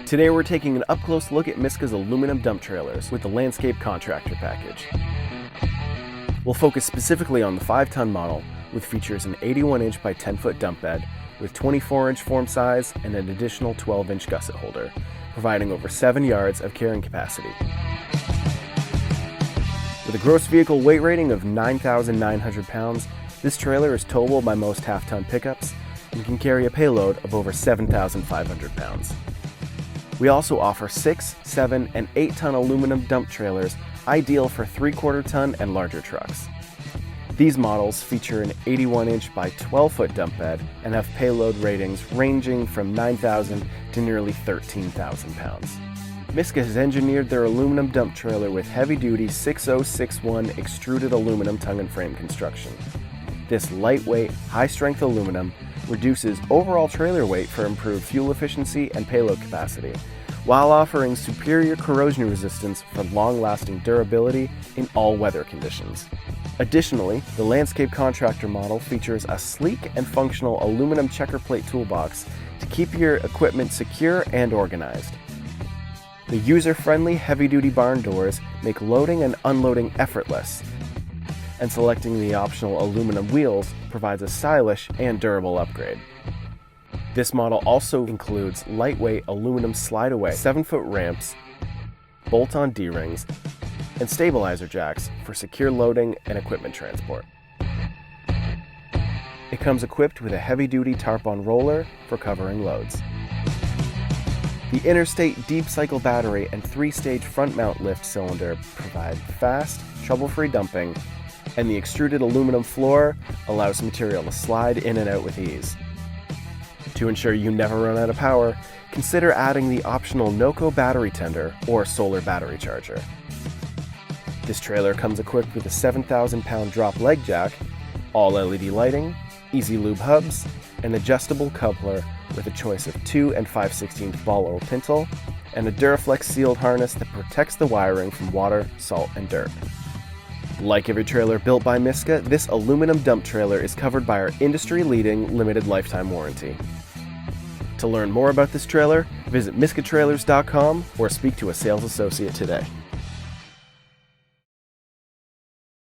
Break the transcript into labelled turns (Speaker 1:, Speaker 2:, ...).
Speaker 1: Today we're taking an up-close look at Miska's aluminum dump trailers with the Landscape Contractor Package. We'll focus specifically on the 5-ton model, which features an 81-inch by 10-foot dump bed with 24-inch form size and an additional 12-inch gusset holder, providing over 7 yards of carrying capacity. With a gross vehicle weight rating of 9,900 pounds, this trailer is towable by most half-ton pickups and can carry a payload of over 7,500 pounds. We also offer 6, 7, and 8-ton aluminum dump trailers ideal for 3/4 ton and larger trucks. These models feature an 81-inch by 12-foot dump bed and have payload ratings ranging from 9,000 to nearly 13,000 pounds. Miska has engineered their aluminum dump trailer with heavy-duty 6061 extruded aluminum tongue and frame construction. This lightweight, high-strength aluminum reduces overall trailer weight for improved fuel efficiency and payload capacity, while offering superior corrosion resistance for long-lasting durability in all weather conditions. Additionally, the Landscape Contractor model features a sleek and functional aluminum checker plate toolbox to keep your equipment secure and organized. The user-friendly heavy-duty barn doors make loading and unloading effortless, and selecting the optional aluminum wheels provides a stylish and durable upgrade. This model also includes lightweight aluminum slide-away 7-foot ramps, bolt-on D-rings, and stabilizer jacks for secure loading and equipment transport. It comes equipped with a heavy-duty tarp-on roller for covering loads. The Interstate Deep Cycle battery and 3-stage front-mount lift cylinder provide fast, trouble-free dumping, and the extruded aluminum floor allows material to slide in and out with ease. To ensure you never run out of power, consider adding the optional NOCO battery tender or solar battery charger. This trailer comes equipped with a 7,000-pound drop leg jack, all LED lighting, easy lube hubs, an adjustable coupler with a choice of 2 and 5/16 ball or pintle, and a Duraflex sealed harness that protects the wiring from water, salt, and dirt. Like every trailer built by Miska, this aluminum dump trailer is covered by our industry-leading limited lifetime warranty. To learn more about this trailer, visit miskatrailers.com or speak to a sales associate today.